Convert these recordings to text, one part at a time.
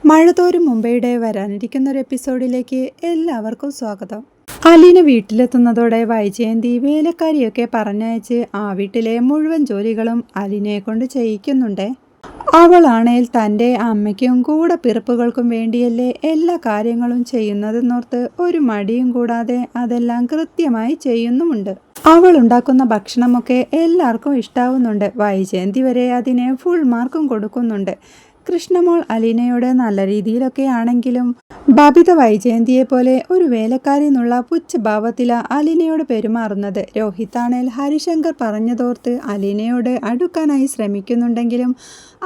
മഴതോരും മുംബൈയുടെ വരാനിരിക്കുന്ന ഒരു എപ്പിസോഡിലേക്ക് എല്ലാവർക്കും സ്വാഗതം. അലീന വീട്ടിലെത്തുന്നതോടെ വൈജയന്തി വേലക്കാരിയൊക്കെ പറഞ്ഞയച്ച് ആ വീട്ടിലെ മുഴുവൻ ജോലികളും അലീനയെ കൊണ്ട് ചെയ്യിക്കുന്നുണ്ട്. അവളാണേൽ തൻ്റെ അമ്മയ്ക്കും കൂടെ പിറപ്പുകൾക്കും വേണ്ടിയല്ലേ എല്ലാ കാര്യങ്ങളും ചെയ്യുന്നതെന്നോർത്ത് ഒരു മടിയും കൂടാതെ അതെല്ലാം കൃത്യമായി ചെയ്യുന്നുമുണ്ട്. അവൾ ഉണ്ടാക്കുന്ന ഭക്ഷണമൊക്കെ എല്ലാവർക്കും ഇഷ്ടാവുന്നുണ്ട്. വൈജയന്തി വരെ അതിന് ഫുൾ മാർക്കും കൊടുക്കുന്നുണ്ട്. കൃഷ്ണമോൾ അലീനയോട് നല്ല രീതിയിലൊക്കെ ആണെങ്കിലും ബബിത വൈജയന്തിയെ പോലെ ഒരു വേലക്കാരി എന്നുള്ള പുച്ഛഭാവത്തില അലീനയോട് പെരുമാറുന്നത്. രോഹിത്താണേൽ ഹരിശങ്കർ പറഞ്ഞതോർത്ത് അലീനയോട് അടുക്കാനായി ശ്രമിക്കുന്നുണ്ടെങ്കിലും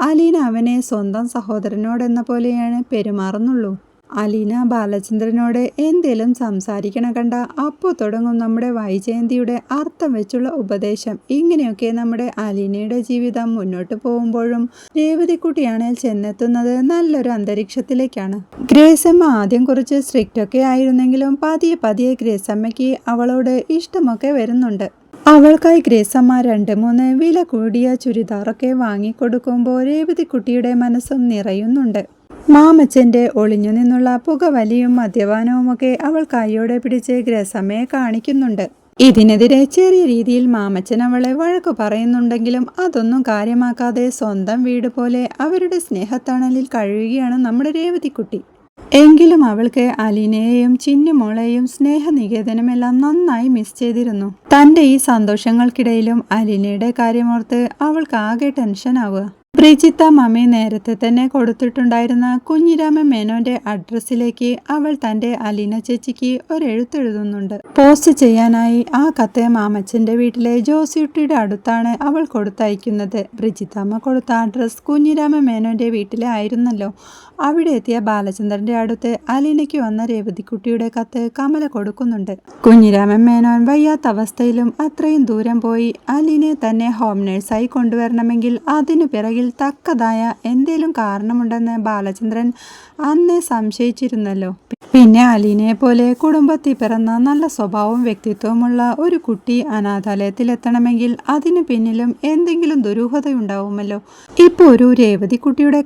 അലീന അവനെ സ്വന്തം സഹോദരനോടെന്ന പോലെയാണ് പെരുമാറുന്നുള്ളൂ. അലീന ബാലചന്ദ്രനോട് എന്തേലും സംസാരിക്കണ കണ്ട അപ്പോൾ തുടങ്ങും നമ്മുടെ വൈജയന്തിയുടെ അർത്ഥം വെച്ചുള്ള ഉപദേശം. ഇങ്ങനെയൊക്കെ നമ്മുടെ അലീനയുടെ ജീവിതം മുന്നോട്ട് പോകുമ്പോഴും രേവതിക്കുട്ടിയാണേൽ ചെന്നെത്തുന്നത് നല്ലൊരു അന്തരീക്ഷത്തിലേക്കാണ്. ഗ്രേസമ്മ ആദ്യം കുറച്ച് സ്ട്രിക്റ്റ് ഒക്കെ ആയിരുന്നെങ്കിലും പതിയെ പതിയെ ഗ്രേസമ്മയ്ക്ക് അവളോട് ഇഷ്ടമൊക്കെ വരുന്നുണ്ട്. അവൾക്കായി ഗ്രേസമ്മ 2-3 വില കൂടിയ ചുരിദാറൊക്കെ വാങ്ങിക്കൊടുക്കുമ്പോൾ രേവതിക്കുട്ടിയുടെ മനസ്സും നിറയുന്നുണ്ട്. മാമച്ചൻ്റെ ഒളിഞ്ഞു നിന്നുള്ള പുകവലിയും മദ്യപാനവുമൊക്കെ അവൾ കൈയോടെ പിടിച്ച് ഗ്രേസമ്മയെ കാണിക്കുന്നുണ്ട്. ഇതിനെതിരെ ചെറിയ രീതിയിൽ മാമച്ചൻ അവളെ വഴക്കു പറയുന്നുണ്ടെങ്കിലും അതൊന്നും കാര്യമാക്കാതെ സ്വന്തം വീട് പോലെ അവരുടെ സ്നേഹത്തണലിൽ കഴിയുകയാണ് നമ്മുടെ രേവതിക്കുട്ടി. എങ്കിലും അവൾക്ക് അലീനയെയും ചിന്നുമോളെയും സ്നേഹനികേതനമെല്ലാം നന്നായി മിസ് ചെയ്തിരുന്നു. തൻ്റെ ഈ സന്തോഷങ്ങൾക്കിടയിലും അലീനയുടെ കാര്യമോർത്ത് അവൾക്ക് ആകെ ടെൻഷനാവുക. ബ്രിജിത്ത മമ്മി നേരത്തെ തന്നെ കൊടുത്തിട്ടുണ്ടായിരുന്ന കുഞ്ഞിരാമൻ മേനോന്റെ അഡ്രസ്സിലേക്ക് അവൾ തൻ്റെ അലീന ചേച്ചിക്ക് ഒരെഴുത്തെഴുതുന്നുണ്ട്. പോസ്റ്റ് ചെയ്യാനായി ആ കത്ത് മാമച്ചൻ്റെ വീട്ടിലെ ജോസിയുട്ടിയുടെ അടുത്താണ് അവൾ കൊടുത്തയക്കുന്നത്. ബ്രിജിത്തമ്മ കൊടുത്ത അഡ്രസ് കുഞ്ഞിരാമൻ മേനോന്റെ വീട്ടിലെ ആയിരുന്നല്ലോ. അവിടെ എത്തിയ ബാലചന്ദ്രന്റെ അടുത്ത് അലീനയ്ക്ക് വന്ന രേവതിക്കുട്ടിയുടെ കത്ത് കമല കൊടുക്കുന്നുണ്ട്. കുഞ്ഞിരാമൻ മേനോൻ വയ്യാത്ത അവസ്ഥയിലും അത്രയും ദൂരം പോയി അലീനയെ തന്നെ ഹോം നേഴ്സായി കൊണ്ടുവരണമെങ്കിൽ അതിനു പിറകിൽ തക്കതായ എന്തേലും കാരണമുണ്ടെന്ന് ബാലചന്ദ്രൻ അന്നേ സംശയിച്ചിരുന്നല്ലോ. പിന്നെ അലീനയെ പോലെ കുടുംബത്തിൽ പിറന്ന നല്ല സ്വഭാവവും വ്യക്തിത്വമുള്ള ഒരു കുട്ടി അനാഥാലയത്തിലെത്തണമെങ്കിൽ അതിനു പിന്നിലും എന്തെങ്കിലും ദുരൂഹതയുണ്ടാവുമല്ലോ. ഇപ്പോൾ ഒരു രേവതിക്കുട്ടിയുടെ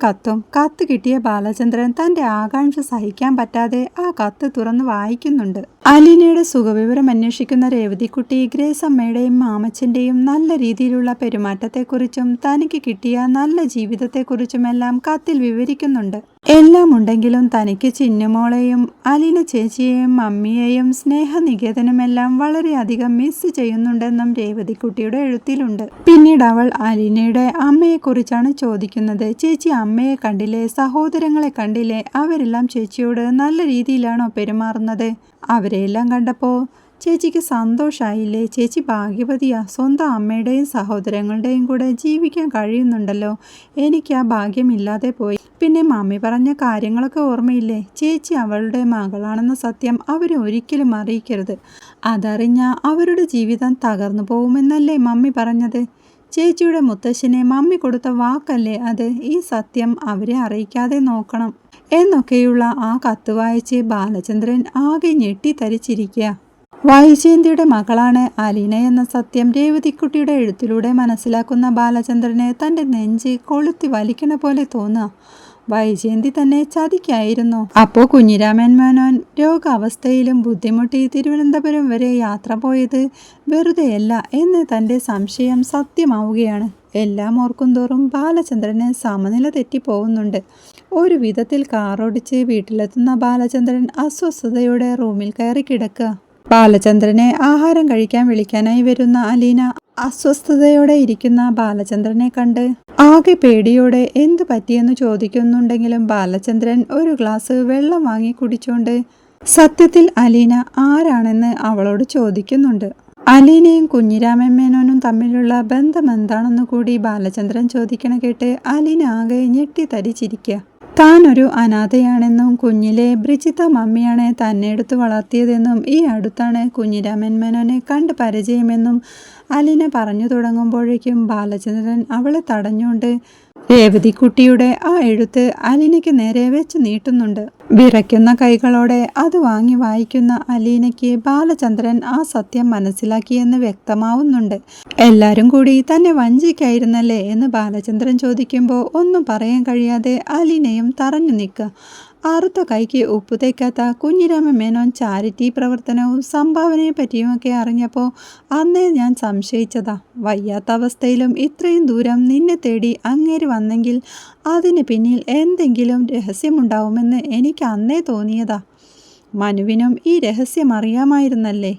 കത്ത് കിട്ടിയ ബാലചന്ദ്രൻ തൻ്റെ ആകാംക്ഷ സഹിക്കാൻ പറ്റാതെ ആ കത്ത് തുറന്ന് വായിക്കുന്നുണ്ട്. അലീനയുടെ സുഖവിവരം അന്വേഷിക്കുന്ന രേവതിക്കുട്ടി ഗ്രേസമ്മയുടെയും മാമച്ചൻ്റെയും നല്ല രീതിയിലുള്ള പെരുമാറ്റത്തെക്കുറിച്ചും തനിക്ക് കിട്ടിയ നല്ല ജീവിതത്തെക്കുറിച്ചുമെല്ലാം കത്തിൽ വിവരിക്കുന്നുണ്ട്. എല്ലാം ഉണ്ടെങ്കിലും തനിക്ക് ചിന്നുമോളെയും അലീന ചേച്ചിയെയും മമ്മിയെയും സ്നേഹനികേതനമെല്ലാം വളരെയധികം മിസ് ചെയ്യുന്നുണ്ടെന്നും രേവതിക്കുട്ടിയുടെ എഴുത്തിലുണ്ട്. പിന്നീട് അവൾ അലീനയുടെ അമ്മയെക്കുറിച്ചാണ് ചോദിക്കുന്നത്. ചേച്ചി അമ്മയെ കണ്ടില്ലേ, സഹോദരങ്ങളെ കണ്ടില്ലേ, അവരെല്ലാം ചേച്ചിയോട് നല്ല രീതിയിലാണോ പെരുമാറുന്നത്? അവരെയെല്ലാം കണ്ടപ്പോൾ ചേച്ചിക്ക് സന്തോഷമായില്ലേ? ചേച്ചി ഭാഗ്യവതിയാ. സ്വന്തം അമ്മയുടെയും സഹോദരങ്ങളുടെയും കൂടെ ജീവിക്കാൻ കഴിയുന്നുണ്ടല്ലോ. എനിക്ക് ആ ഭാഗ്യമില്ലാതെ പോയി. പിന്നെ മമ്മി പറഞ്ഞ കാര്യങ്ങളൊക്കെ ഓർമ്മയില്ലേ? ചേച്ചി അവളുടെ മകളാണെന്ന സത്യം അവരെ ഒരിക്കലും അറിയിക്കരുത്. അതറിഞ്ഞ അവരുടെ ജീവിതം തകർന്നു പോകുമെന്നല്ലേ മമ്മി പറഞ്ഞത്? ചേച്ചിയുടെ മുത്തശ്ശനെ മമ്മി കൊടുത്ത വാക്കല്ലേ അത്? ഈ സത്യം അവരെ അറിയിക്കാതെ നോക്കണം എന്നൊക്കെയുള്ള ആ കത്ത് വായിച്ച് ബാലചന്ദ്രൻ ആകെ ഞെട്ടിത്തരിച്ചിരിക്കുക. വൈജയന്തിയുടെ മകളാണ് അലീന എന്ന സത്യം രേവതിക്കുട്ടിയുടെ എഴുത്തിലൂടെ മനസ്സിലാക്കുന്ന ബാലചന്ദ്രന് തൻ്റെ നെഞ്ച് കൊളുത്തി വലിക്കണ പോലെ തോന്നുക. വൈജയന്തി തന്നെ ചതിക്കായിരുന്നു. അപ്പോൾ കുഞ്ഞിരാമൻ മേനോൻ രോഗാവസ്ഥയിലും ബുദ്ധിമുട്ടി തിരുവനന്തപുരം വരെ യാത്ര പോയത് വെറുതെയല്ല എന്ന് തൻ്റെ സംശയം സത്യമാവുകയാണ്. എല്ലാം ഓർക്കുന്തോറും ബാലചന്ദ്രന് സമനില തെറ്റിപ്പോകുന്നുണ്ട്. ഒരു വിധത്തിൽ കാറോടിച്ച് വീട്ടിലെത്തുന്ന ബാലചന്ദ്രൻ അസ്വസ്ഥതയോടെ റൂമിൽ കയറി കിടക്കുക. ബാലചന്ദ്രനെ ആഹാരം കഴിക്കാൻ വിളിക്കാനായി വരുന്ന അലീന അസ്വസ്ഥതയോടെ ഇരിക്കുന്ന ബാലചന്ദ്രനെ കണ്ട് ആകെ പേടിയോടെ എന്തു പറ്റിയെന്ന് ചോദിക്കുന്നുണ്ടെങ്കിലും ബാലചന്ദ്രൻ ഒരു ഗ്ലാസ് വെള്ളം വാങ്ങി കുടിച്ചോണ്ട് സത്യത്തിൽ അലീന ആരാണെന്ന് അവളോട് ചോദിക്കുന്നുണ്ട്. അലീനയും കുഞ്ഞിരാമൻ മേനോനും തമ്മിലുള്ള ബന്ധം എന്താണെന്ന് കൂടി ബാലചന്ദ്രൻ ചോദിക്കണ കേട്ട് അലീന ആകെ ഞെട്ടിത്തരിച്ചിരിക്കുക. താൻ ഒരു അനാഥയാണെന്നും കുഞ്ഞിലെ ബ്രിജിത്ത മമ്മിയാണ് തന്നെ എടുത്ത് വളർത്തിയതെന്നും ഈ അടുത്താണ് കുഞ്ഞിരാമൻ മേനോനെ കണ്ട് പരിചയമെന്നും അലീന പറഞ്ഞു തുടങ്ങുമ്പോഴേക്കും ബാലചന്ദ്രൻ അവളെ തടഞ്ഞുകൊണ്ട് രേവതിക്കുട്ടിയുടെ ആ എഴുത്ത് അലീനയ്ക്ക് നേരെ വെച്ച് നീട്ടുന്നുണ്ട്. വിറയ്ക്കുന്ന കൈകളോടെ അത് വാങ്ങി വായിക്കുന്ന അലീനയ്ക്ക് ബാലചന്ദ്രൻ ആ സത്യം മനസ്സിലാക്കിയെന്ന് വ്യക്തമാവുന്നുണ്ട്. എല്ലാരും കൂടി തന്നെ വഞ്ചിക്കായിരുന്നല്ലേ എന്ന് ബാലചന്ദ്രൻ ചോദിക്കുമ്പോൾ ഒന്നും പറയാൻ കഴിയാതെ അലീനയും തറഞ്ഞു നിൽക്കുക. അറുത്ത കൈക്ക് ഉപ്പു തേക്കാത്ത കുഞ്ഞിരാമ മേനോൻ ചാരിറ്റി പ്രവർത്തനവും സംഭാവനയെ പറ്റിയുമൊക്കെ അറിഞ്ഞപ്പോൾ അന്നേ ഞാൻ സംശയിച്ചതാ. വയ്യാത്ത അവസ്ഥയിലും ഇത്രയും ദൂരം നിന്നെ തേടി അങ്ങേര് വന്നെങ്കിൽ അതിന് പിന്നിൽ എന്തെങ്കിലും രഹസ്യമുണ്ടാവുമെന്ന് എനിക്ക് അന്നേ തോന്നിയതാ. മനുവിനും ഈ രഹസ്യം അറിയാമായിരുന്നല്ലേ?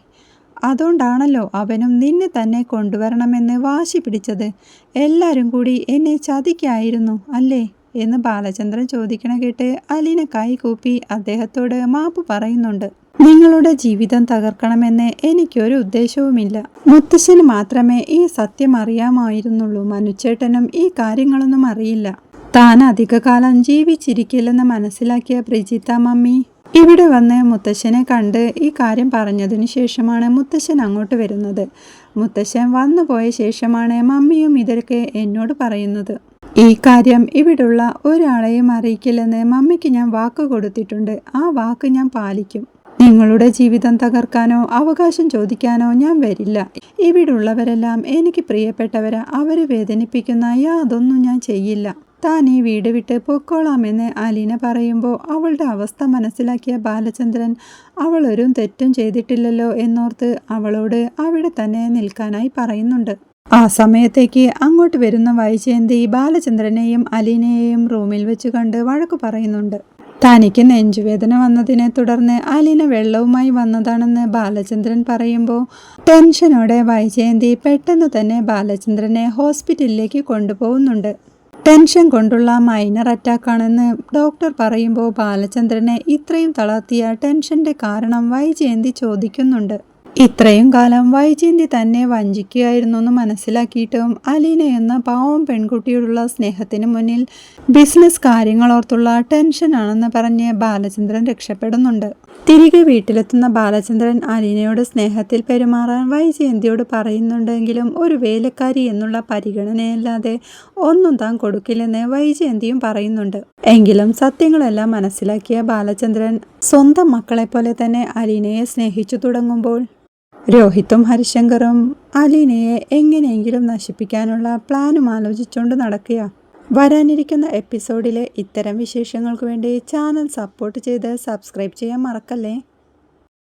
അതുകൊണ്ടാണല്ലോ അവനും നിന്നെ തന്നെ കൊണ്ടുവരണമെന്ന് വാശി പിടിച്ചത്. എല്ലാവരും കൂടി എന്നെ ചതിക്കായിരുന്നു അല്ലേ എന്ന് ബാലചന്ദ്രൻ ചോദിക്കണ കേട്ട് അലീന കൈ കൂപ്പി അദ്ദേഹത്തോട് മാപ്പ് പറയുന്നുണ്ട്. നിങ്ങളുടെ ജീവിതം തകർക്കണമെന്ന് എനിക്കൊരു ഉദ്ദേശവുമില്ല. മുത്തശ്ശന് മാത്രമേ ഈ സത്യം അറിയാമായിരുന്നുള്ളൂ. മനുച്ചേട്ടനും ഈ കാര്യങ്ങളൊന്നും അറിയില്ല. താൻ അധികകാലം ജീവിച്ചിരിക്കില്ലെന്ന് മനസ്സിലാക്കിയ പ്രിജിത്ത മമ്മി ഇവിടെ വന്ന് മുത്തശ്ശനെ കണ്ട് ഈ കാര്യം പറഞ്ഞതിന് ശേഷമാണ് മുത്തശ്ശൻ അങ്ങോട്ട് വരുന്നത്. മുത്തശ്ശൻ വന്നു പോയ ശേഷമാണ് മമ്മിയും ഇതൊക്കെ എന്നോട് പറയുന്നത്. ഈ കാര്യം ഇവിടുള്ള ഒരാളെയും അറിയിക്കില്ലെന്ന് മമ്മിക്ക് ഞാൻ വാക്ക് കൊടുത്തിട്ടുണ്ട്. ആ വാക്ക് ഞാൻ പാലിക്കും. നിങ്ങളുടെ ജീവിതം തകർക്കാനോ അവകാശം ചോദിക്കാനോ ഞാൻ വരില്ല. ഇവിടുള്ളവരെല്ലാം എനിക്ക് പ്രിയപ്പെട്ടവരാ. അവരെ വേദനിപ്പിക്കുന്ന യാതൊന്നും ഞാൻ ചെയ്യില്ല. താൻ ഈ വീട് വിട്ട് പൊക്കോളാമെന്ന് അലീന പറയുമ്പോൾ അവളുടെ അവസ്ഥ മനസ്സിലാക്കിയ ബാലചന്ദ്രൻ അവൾ ഒരു തെറ്റും ചെയ്തിട്ടില്ലല്ലോ എന്നോർത്ത് അവളോട് അവിടെ തന്നെ നിൽക്കാനായി പറയുന്നുണ്ട്. ആ സമയത്തേക്ക് അങ്ങോട്ട് വരുന്ന വൈജയന്തി ബാലചന്ദ്രനെയും അലീനയെയും റൂമിൽ വെച്ച് കണ്ട് വഴക്കു പറയുന്നുണ്ട്. തനിക്ക് നെഞ്ചുവേദന വന്നതിനെ തുടർന്ന് അലീന വെള്ളവുമായി വന്നതാണെന്ന് ബാലചന്ദ്രൻ പറയുമ്പോൾ ടെൻഷനോടെ വൈജയന്തി പെട്ടെന്ന് തന്നെ ബാലചന്ദ്രനെ ഹോസ്പിറ്റലിലേക്ക് കൊണ്ടുപോകുന്നുണ്ട്. ടെൻഷൻ കൊണ്ടുള്ള മൈനർ അറ്റാക്കാണെന്ന് ഡോക്ടർ പറയുമ്പോൾ ബാലചന്ദ്രനെ ഇത്രയും തളർത്തിയ ടെൻഷന്റെ കാരണം വൈജയന്തി ചോദിക്കുന്നുണ്ട്. ഇത്രയും കാലം വൈജയന്തി തന്നെ വഞ്ചിക്കുകയായിരുന്നു എന്ന് മനസ്സിലാക്കിയിട്ടും അലീന എന്ന പാവം പെൺകുട്ടിയോടുള്ള സ്നേഹത്തിന് മുന്നിൽ ബിസിനസ് കാര്യങ്ങളോർത്തുള്ള ടെൻഷനാണെന്ന് പറഞ്ഞ് ബാലചന്ദ്രൻ രക്ഷപ്പെടുന്നുണ്ട്. തിരികെ വീട്ടിലെത്തുന്ന ബാലചന്ദ്രൻ അലീനയോട് സ്നേഹത്തിൽ പെരുമാറാൻ വൈജയന്തിയോട് പറയുന്നുണ്ടെങ്കിലും ഒരു വേലക്കാരി എന്നുള്ള പരിഗണനയല്ലാതെ ഒന്നും താൻ കൊടുക്കില്ലെന്ന് വൈജയന്തിയും പറയുന്നുണ്ട്. എങ്കിലും സത്യങ്ങളെല്ലാം മനസ്സിലാക്കിയ ബാലചന്ദ്രൻ സ്വന്തം മക്കളെപ്പോലെ തന്നെ അലീനയെ സ്നേഹിച്ചു തുടങ്ങുമ്പോൾ രോഹിത്തും ഹരിശങ്കറും അലീനയെ എങ്ങനെയെങ്കിലും നശിപ്പിക്കാനുള്ള പ്ലാനും ആലോചിച്ചുകൊണ്ട് നടക്കുക. വരാനിരിക്കുന്ന എപ്പിസോഡിലെ ഇത്തരം വിശേഷങ്ങൾക്ക് വേണ്ടി ചാനൽ സപ്പോർട്ട് ചെയ്ത് സബ്സ്ക്രൈബ് ചെയ്യാൻ മറക്കല്ലേ.